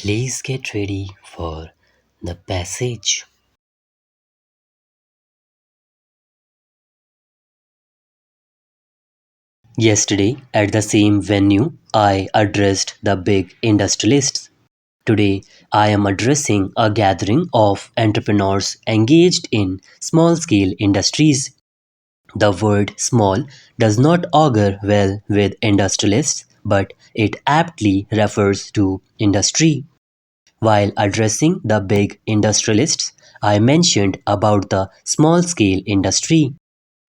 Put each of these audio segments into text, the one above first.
Please get ready for the passage. Yesterday, at the same venue, I addressed the big industrialists. Today, I am addressing a gathering of entrepreneurs engaged in small scale industries. The word small does not augur well with industrialists, but it aptly refers to industry. While addressing the big industrialists, I mentioned about the small scale industry.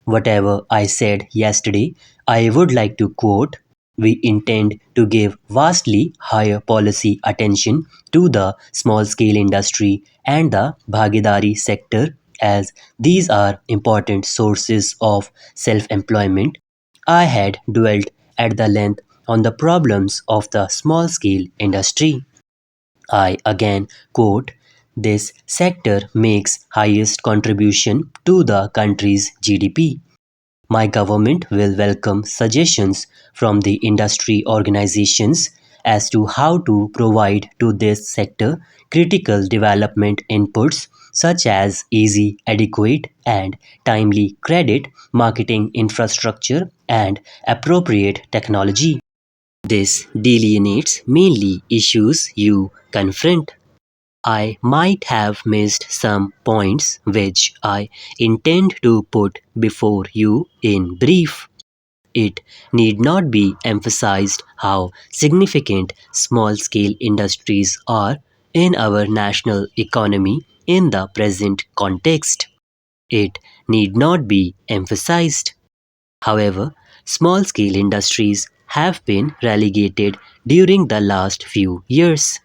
Whatever I said yesterday, I would like to quote: we intend to give vastly higher policy attention to the small scale industry and the Bhagidari sector, as these are important sources of self employment. I had dwelt at the length on the problems of the small scale industry. I again quote: this sector makes highest contribution to the country's GDP. My government will welcome suggestions from the industry organizations as to how to provide to this sector critical development inputs such as easy, adequate, and timely credit, marketing infrastructure, and appropriate technology. This delineates mainly issues you confront. I might have missed some points which I intend to put before you in brief. It need not be emphasized how significant small scale industries are in our national economy in the present context. It need not be emphasized. However, small scale industries have been relegated during the last few years.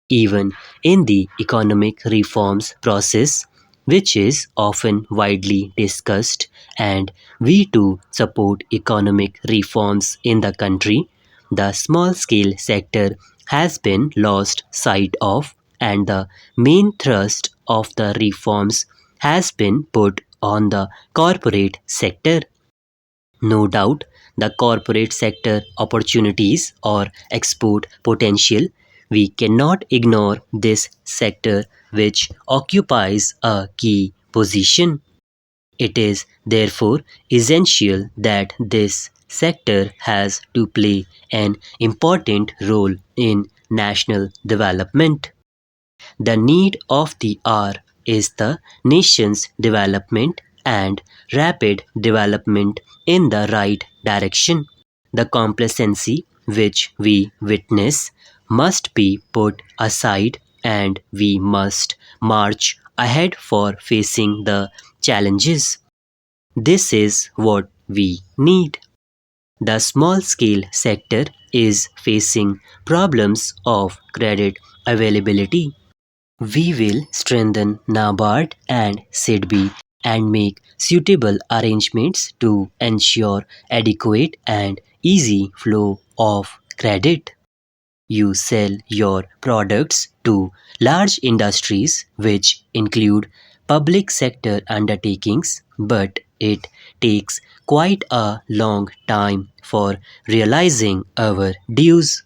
Even in the economic reforms process, which is often widely discussed, and we too support economic reforms in the country, the small scale sector has been lost sight of, and the main thrust of the reforms has been put on the corporate sector. No doubt, the corporate sector opportunities or export potential. We cannot ignore this sector, which occupies a key position. It is therefore essential that this sector has to play an important role in national development. The need of the hour is the nation's development and rapid development in the right direction. The complacency which we witness must be put aside, and we must march ahead for facing the challenges. This is what we need. The small scale sector is facing problems of credit availability. We will strengthen NABARD and SIDBI and make suitable arrangements to ensure adequate and easy flow of credit. You sell your products to large industries, which include public sector undertakings, but it takes quite a long time for realizing our dues.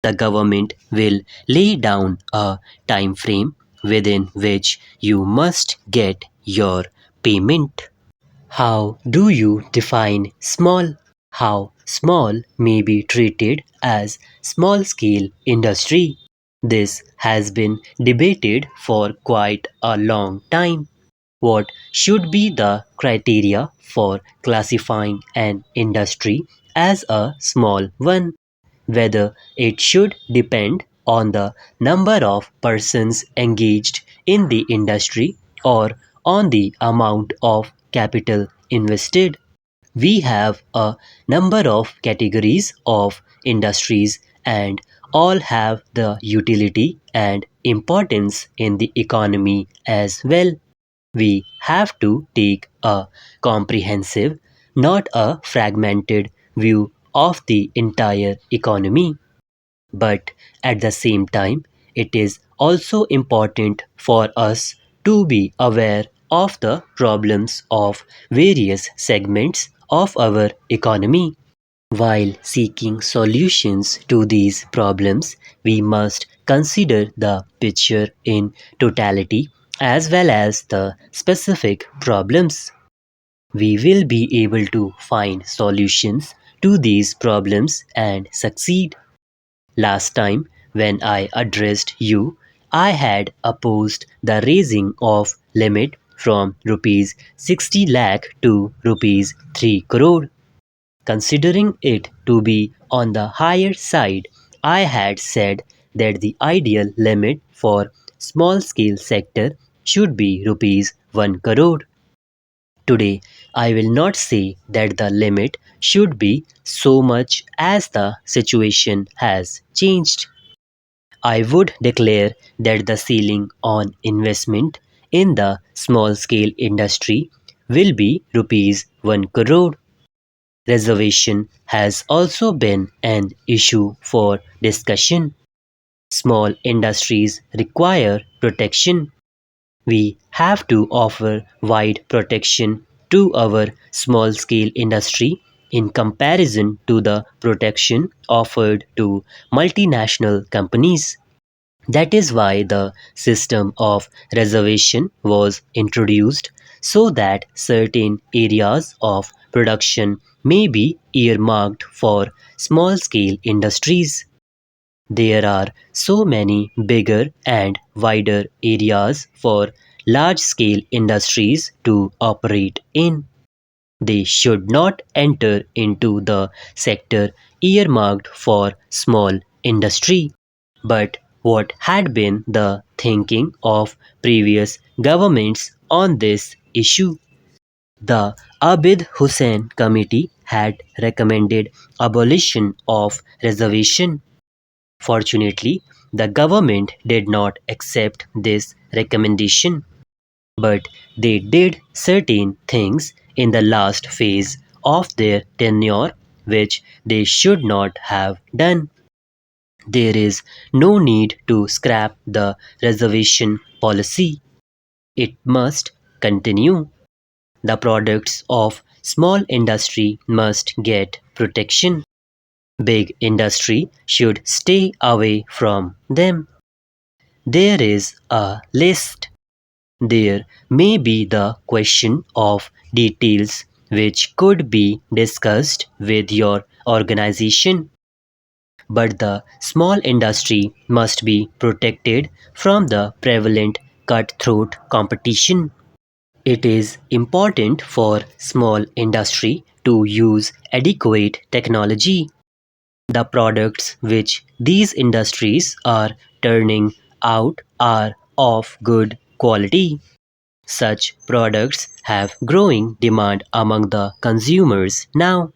The government will lay down a time frame within which you must get your payment. How do you define small? How small may be treated as small scale industry? This has been debated for quite a long time. What should be the criteria for classifying an industry as a small one? Whether it should depend on the number of persons engaged in the industry or on the amount of capital invested. We have a number of categories of industries, and all have the utility and importance in the economy as well. We have to take a comprehensive, not a fragmented view of the entire economy. But at the same time, it is also important for us to be aware of the problems of various segments of our economy. While seeking solutions to these problems, we must consider the picture in totality as well as the specific problems. We will be able to find solutions to these problems and succeed. Last time, when I addressed you, I had opposed the raising of limit from rupees 60 lakh to rupees 3 crore. Considering it to be on the higher side, I had said that the ideal limit for small scale sector should be rupees 1 crore. Today, I will not say that the limit should be so much as the situation has changed. I would declare that the ceiling on investment in the small scale industry will be rupees 1 crore. Reservation has also been an issue for discussion. Small industries require protection. We have to offer wide protection to our small scale industry in comparison to the protection offered to multinational companies. That is why the system of reservation was introduced so that certain areas of production may be earmarked for small scale industries. There are so many bigger and wider areas for large scale industries to operate in. They should not enter into the sector earmarked for small industry. But what had been the thinking of previous governments on this issue? The Abid Hussain Committee had recommended abolition of reservation. Fortunately, the government did not accept this recommendation, but they did certain things in the last phase of their tenure which they should not have done. There is no need to scrap the reservation policy. It must continue. The products of small industry must get protection. Big industry should stay away from them. There is a list. There may be the question of details which could be discussed with your organization, but the small industry must be protected from the prevalent cutthroat competition. It is important for small industry to use adequate technology. The products which these industries are turning out are of good quality. Such products have growing demand among the consumers now.